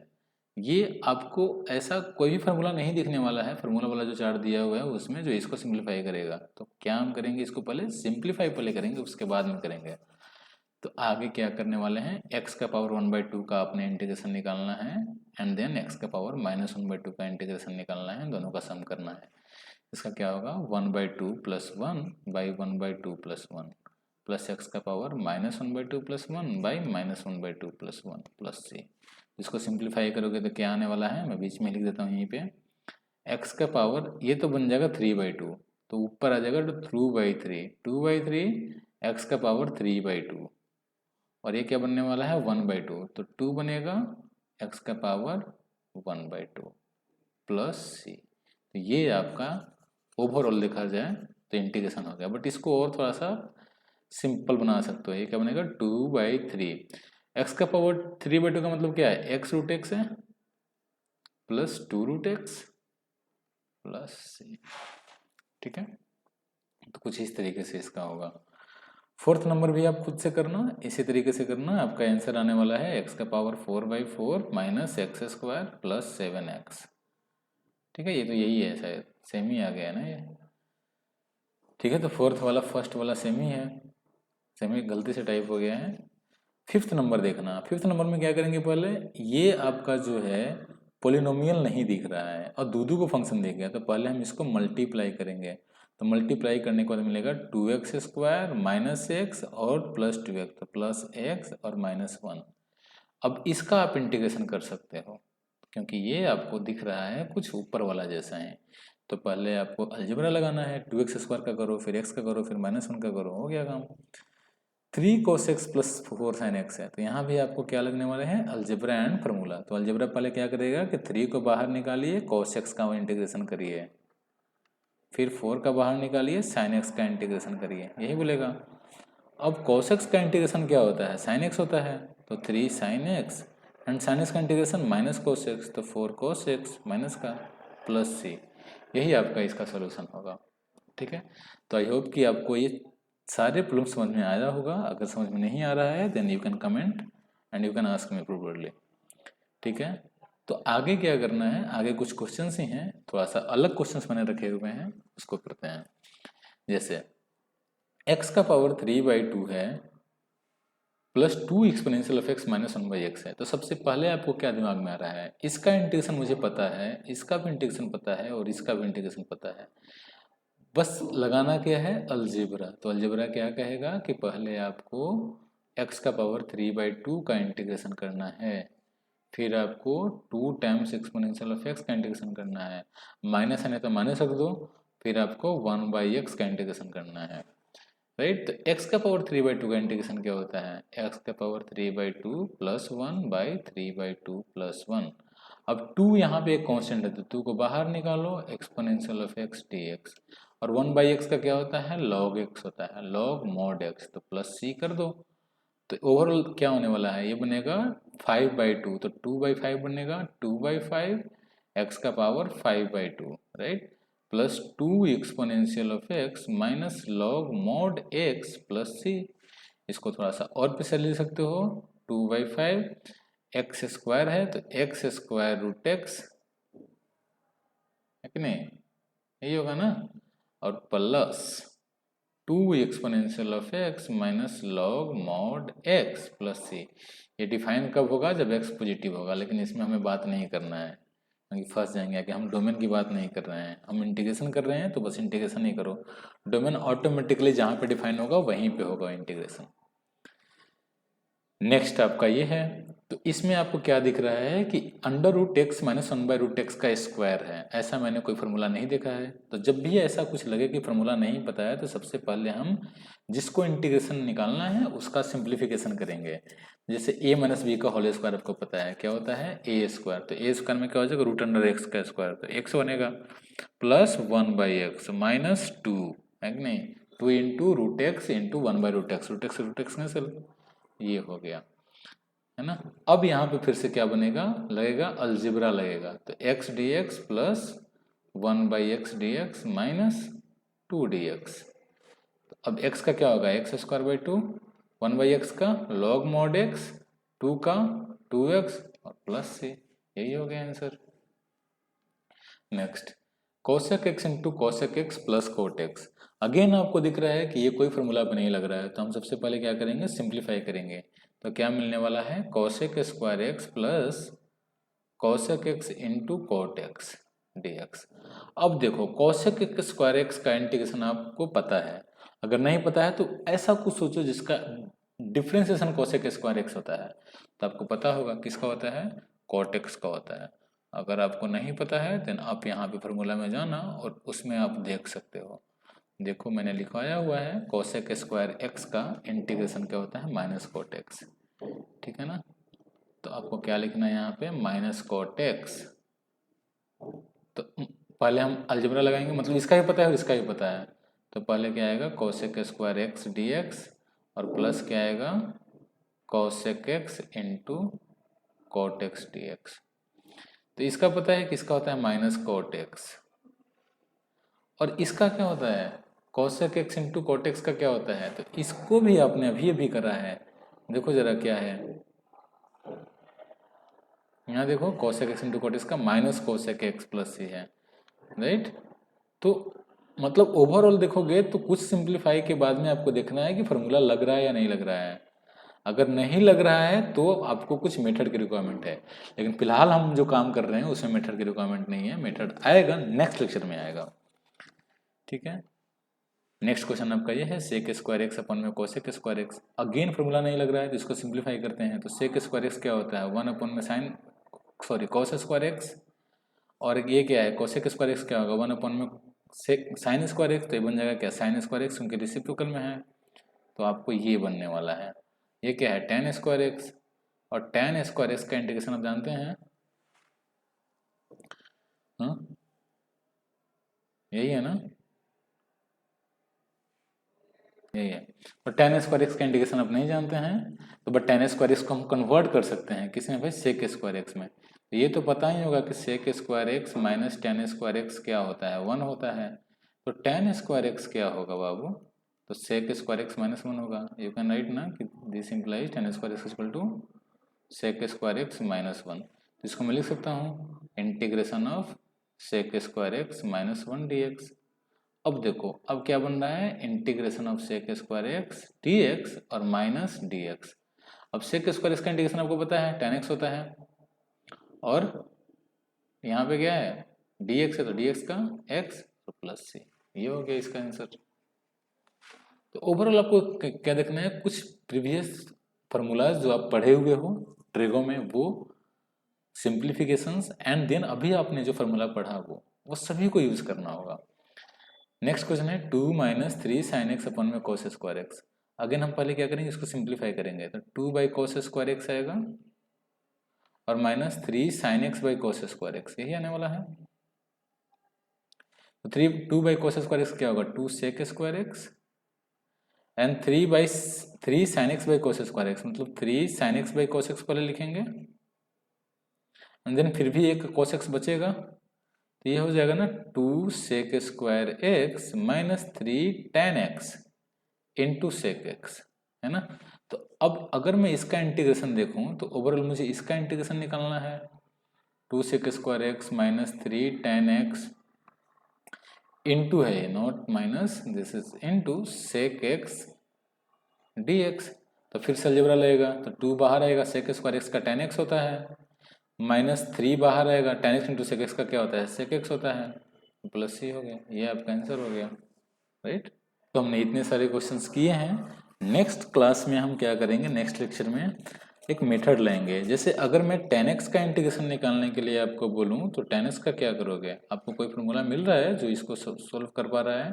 ये आपको ऐसा कोई भी फार्मूला नहीं दिखने वाला है, फार्मूला वाला जो चार्ट दिया हुआ है उसमें, जो इसको सिंप्लीफाई करेगा। तो क्या हम करेंगे, इसको पहले सिंप्लीफाई पहले करेंगे, उसके बाद में करेंगे। तो आगे क्या करने वाले हैं, x का पावर 1/2 का आपने इंटीग्रेशन निकालना है, एंड देन x का पावर -1/2 का इंटीग्रेशन निकालना है, दोनों का सम करना है। इसका क्या होगा, 1/2 + 1 बाई 1/2 + 1 प्लस x का पावर -1/2 + 1 बाई -1/2 + 1 प्लस c। इसको सिंप्लीफाई करोगे तो क्या आने वाला है, मैं बीच में लिख देता हूँ यहीं पे, x का पावर ये तो बन जाएगा 3/2, तो ऊपर आ जाएगा 2/3, 2/3 x का पावर 3/2, और ये क्या बनने वाला है 1/2, तो 2 बनेगा x का पावर 1/2 प्लस c। तो ये आपका ओवरऑल देखा जाए तो इंटीग्रेशन हो गया। बट इसको और थोड़ा सा सिंपल बना सकते हो, ये क्या बनेगा 2/3, x का पावर 3/2 का मतलब क्या है, x√x है प्लस 2√x प्लस c, ठीक है। तो कुछ इस तरीके से इसका होगा। फोर्थ नंबर भी आप खुद से करना, इसी तरीके से करना। आपका आंसर आने वाला है x का power 4/4 minus x² plus 7x, ठीक है। ये तो यही है, शायद सेम ही आ गया है ना ये, ठीक है। तो फोर्थ वाला फर्स्ट वाला सेम ही है, सेम ही गलती से टाइप हो गया है। फिफ्थ नंबर देखना, फिफ्थ नंबर में क्या करेंगे, पहले ये आपका जो है पोलिनोमियल नहीं दिख रहा है और दूधू को फंक्शन दिख गया, तो पहले हम इसको मल्टीप्लाई करेंगे। तो मल्टीप्लाई करने के बाद मिलेगा 2x² माइनस एक्स और प्लस 2x, तो प्लस x और -1। अब इसका आप इंटीग्रेशन कर सकते हो, क्योंकि ये आपको दिख रहा है कुछ ऊपर वाला जैसा है। तो पहले आपको अलजेब्रा लगाना है, 2x² का करो, फिर x का करो, फिर -1 का करो, हो गया काम। 3 cos x plus 4 sin x है, तो यहाँ भी आपको क्या लगने वाले हैं, अलजेब्रा एंड फार्मूला। तो अलजेब्रा पहले क्या करेगा कि 3 को बाहर निकालिए, cos x का इंटीग्रेशन करिए, फिर 4 का बाहर निकालिए, sin x का इंटीग्रेशन करिए, यही बोलेगा। अब cos x का इंटीग्रेशन क्या होता है, sin x होता है, तो 3 sin x and sin x का इंटीग्रेशन माइनस cos x, तो 4 cos x माइनस का प्लस c, यही आपका इसका सोल्यूशन होगा, ठीक है। तो आई होप कि आपको ये सारे प्रॉब्लम समझ में आया होगा। अगर समझ में नहीं आ रहा है then you can comment and you can ask me probably, ठीक है। तो आगे क्या करना है, आगे कुछ क्वेश्चंस ही हैं, थोड़ा सा अलग क्वेश्चंस मैंने रखे हुए हैं, उसको करते हैं। जैसे x का पावर 3/2 है plus 2 exponential of x minus 1/x है। तो सबसे पहले आपको क्या दिमाग में आ रहा है, इसका इंटीग्रेशन मुझे पता है, इसका भी इंटीग्रेशन पता है और इसका भी इंटीग्रेशन पता है। बस लगाना क्या है, अलजेब्रा। तो अलजेब्रा क्या कहेगा कि पहले आपको x का पावर 3/2 का इंटीग्रेशन करना है, फिर आपको 2 टाइम्स एक्सपोनेंशियल ऑफ x का इंटीग्रेशन करना है, माइनस है नहीं तो माइनस रख दो, फिर आपको 1/x का इंटीग्रेशन करना है, राइट। तो x का पावर 3/2 का इंटीग्रेशन क्या होता है, x का पावर 3/2 प्लस 1/3/2 प्लस 1। अब 2 यहाँ पे एक कांस्टेंट है तो 2 को बाहर निकालो, एक्सपोनेंशियल ऑफ x dx, और 1/x का क्या होता है, log x होता है, log mod x, तो प्लस c कर दो। तो ओवरऑल क्या होने वाला है, ये बनेगा 5/2, तो 2/5 बनेगा, 2/5 x का power 5/2, right, plus 2 exponential of x minus log mod x plus c। इसको थोड़ा सा और पीछे ले सकते हो, 2/5 x स्क्वायर है तो x स्क्वायर रूट x है कि नहीं, यही होगा ना, और plus 2 exponential of x minus log mod x plus c। ये डिफाइन कब होगा, जब x पॉजिटिव होगा, लेकिन इसमें हमें बात नहीं करना है क्योंकि फंस जाएंगे कि हम डोमेन की बात नहीं कर रहे हैं, हम इंटीग्रेशन कर रहे हैं, तो बस इंटीग्रेशन ही करो। डोमेन ऑटोमेटिकली जहाँ पे डिफाइन होगा वहीं पे होगा इंटीग्रेशन। नेक्स्ट आपका ये है, तो इसमें आपको क्या दिख रहा है कि under root x minus 1/√x का स्क्वायर है, ऐसा मैंने कोई फार्मूला नहीं देखा है। तो जब भी ऐसा कुछ लगे कि फार्मूला नहीं पता है, तो सबसे पहले हम जिसको इंटीग्रेशन निकालना है उसका सिंप्लीफिकेशन करेंगे। जैसे a माइनस बी का होल स्क्वायर आपको पता है क्या होता है, ए स्क्वायर, तो ए स्क्वायर में क्या हो जाएगा, रूट अंडर एक्स का स्क्वायर, तो एक्स बनेगा, प्लस 1/x माइनस 2 है कि नहीं, 2 into root x into 1/√x, root x cancel, ये हो गया, है ना। अब यहाँ पे फिर से क्या बनेगा, लगेगा अलजेब्रा लगेगा, तो x dx plus 1/x dx minus 2 dx। तो अब x का क्या होगा, x²/2, 1/x का log mod x, 2 का 2x और प्लस से, यही हो गया answer. Next, cosec x into cosec x plus cot x। Again आपको दिख रहा है कि ये कोई फॉर्मूला पे नहीं लग रहा है, तो हम सबसे पहले क्या करेंगे, सिंप्लीफाई करेंगे। तो क्या मिलने वाला है, cosec square x plus cosec x into cot x dx। अब देखो cosec स्क्वायर एक्स का इंटीग्रेशन आपको पता है, अगर नहीं पता है तो ऐसा कुछ सोचो जिसका डिफ्रेंसिएशन cosec स्क्वायर एक्स होता है, तो आपको पता होगा किसका होता है, cot x का होता है। अगर आपको नहीं पता है देन आप यहाँ पे फार्मूला में जाना और उसमें आप देख सकते हो। देखो मैंने लिखवाया हुआ है, cosec स्क्वायर एक्स का इंटीग्रेशन क्या होता है, माइनस cot x, ठीक है ना। तो आपको क्या लिखना है यहाँ पे, माइनस cot x। तो पहले हम अलजेब्रा लगाएंगे, मतलब इसका ही पता है और इसका ही पता है, तो पहले क्या आएगा, cosec स्क्वायर एक्स dx और प्लस क्या आएगा, cosec x into cot x dx। तो इसका पता है किसका होता है, माइनस cot x, और इसका क्या होता है, cosec x into cot x का क्या होता है, तो इसको भी आपने अभी अभी करा है। देखो जरा क्या है, यहाँ देखो cosec x into cot x का minus cosec x plus c है, राइट। तो मतलब ओवरऑल देखोगे तो कुछ सिंप्लीफाई के बाद में आपको देखना है कि फार्मूला लग रहा है या नहीं लग रहा है। अगर नहीं लग रहा है तो आपको कुछ मेथड की रिक्वायरमेंट है, लेकिन फिलहाल हम जो काम कर रहे हैं उसमें मेथड की रिक्वायरमेंट नहीं है, मेथड आएगा नेक्स्ट लेक्चर में आएगा, ठीक है। नेक्स्ट क्वेश्चन आपका ये है, सेक स्क्वायर एक्स अपन में cosec square x. Again formula नहीं लग रहा है तो इसको सिंप्लीफाई करते हैं, तो सेक स्क्वायर एक्स क्या होता है, 1 अपन में sine sorry cos square x, और ये क्या है, कोसेक स्क्वायर एक्स क्या होगा, 1 अपन में सेक साइन स्क्वायर एक्स, तो ये बन जाएगा क्या, साइन स्क्वायर एक्स, क्योंकि रेसिप्रोकल में है, तो आपको ये बनने वाला है। ये क्या है, tan स्क्वायर एक्स, और tan स्क्वायर एक्स का इंटीग्रेशन आप जानते हैं, हाँ यही है ना, यही है। और tan स्क्वायर एक्स का इंटीग्रेशन आप नहीं जानते हैं, तो बट tan स्क्वायर एक्स को हम कन्वर्ट कर सकते हैं किसमें भाई, सेक स्क्वायर एक्स में। तो ये तो पता ही होगा कि sec square x minus tan square x क्या होता है, 1 होता है। तो tan स्क्वायर एक्स क्या होगा बाबू, तो सेक स्क्वायर एक्स माइनस 1 होगा। यू कैन राइट ना कि this implies tan square x equal to sec square x minus 1। तो इसको मैं लिख सकता हूँ integration of sec square x minus 1 dx। अब देखो अब क्या बन रहा है, integration of sec square x d x और माइनस डी एक्स। अब सेक स्क्वायर एक्स का इंटीग्रेशन आपको पता है tan x होता है, और यहाँ पे क्या है डी एक्स है, तो डी एक्स का x तो प्लस सी, ये हो गया इसका आंसर। तो ओवरऑल आपको क्या देखना है, कुछ प्रीवियस फार्मूलाज जो आप पढ़े हुए हो ट्रिगो में, वो सिंप्लीफिकेशंस, एंड देन अभी आपने जो फार्मूला पढ़ा वो सभी को यूज करना होगा। नेक्स्ट क्वेश्चन है 2 माइनस 3 साइन एक्स अपन में कोस स्क्वायर एक्स। अगेन हम पहले क्या करेंगे, इसको सिंप्लीफाई करेंगे, तो 2 बाई कोस स्क्वायर एक्स आएगा और minus 3 sine x by cos square x, यही आने वाला है। तो 2 बाई कोस स्क्वायर एक्स क्या होगा, 2 sec square x, and 3 sine x by cos square x, मतलब 3 sine x by cos x पहले लिखेंगे, एंड देन फिर भी एक कोस एक्स बचेगा, तो ये हो जाएगा ना 2 sec square x minus 3 tan x into sec x, है ना। तो अब अगर मैं इसका इंटीग्रेशन देखूं तो ओवरऑल मुझे इसका इंटीग्रेशन निकालना है, 2 sec square x minus 3 tan x into है not minus, this is into sec x d x. तो फिर से अलजेब्रा लगेगा, तो 2 बाहर आएगा, सेक स्क्वायर एक्स का टेन एक्स होता है, माइनस 3 बाहर आएगा, tan x into sec x का क्या होता है, सेक एक्स होता है, प्लस सी हो गया, ये आपका आंसर हो गया, राइट। तो हमने इतने सारे क्वेश्चंस किए हैं। नेक्स्ट क्लास में हम क्या करेंगे, नेक्स्ट लेक्चर में एक मेथड लेंगे। जैसे अगर मैं 10x का इंटीग्रेशन निकालने के लिए आपको बोलूं तो 10x का क्या करोगे, आपको कोई फार्मूला मिल रहा है जो इसको सोल्व कर पा रहा है,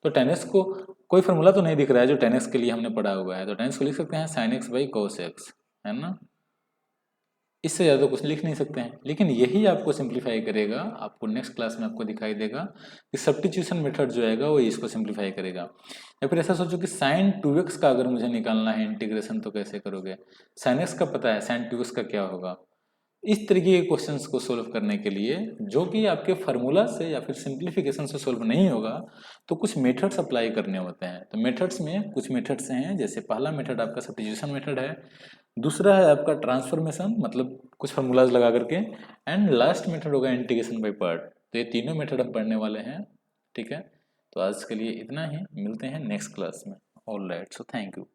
तो 10x को कोई फार्मूला तो नहीं दिख रहा है जो 10x के लिए हमने पढ़ा हुआ है, तो 10x को लिख सकते हैं sin x by cos x, है ना, इससे ज़्यादा कुछ लिख नहीं सकते हैं। लेकिन यही आपको सिंप्लीफाई करेगा, आपको नेक्स्ट क्लास में आपको दिखाई देगा कि सब्स्टिट्यूशन मेथड जो आएगा वो इसको सिंप्लीफाई करेगा। या फिर ऐसा सोचो कि sin 2x का अगर मुझे निकालना है इंटीग्रेशन, तो कैसे करोगे, sin x का पता है, sin 2x का क्या होगा। इस तरीके के क्वेश्चंस को सोल्व करने के लिए, जो कि आपके फार्मूला से या फिर सिंप्लीफिकेशन से सोल्व नहीं होगा, तो कुछ मेथड्स अप्लाई करने होते हैं। तो मेथड्स में कुछ मेथड्स हैं, जैसे पहला मेथड आपका सब्स्टिट्यूशन मेथड है, दूसरा है आपका ट्रांसफॉर्मेशन, मतलब कुछ फार्मूलाज लगा करके, एंड लास्ट मेथड होगा इंटीग्रेशन बाय पार्ट। तो ये तीनों मेथड हम पढ़ने वाले हैं, ठीक है। तो आज के लिए इतना ही, मिलते हैं नेक्स्ट क्लास में। All right, so thank you.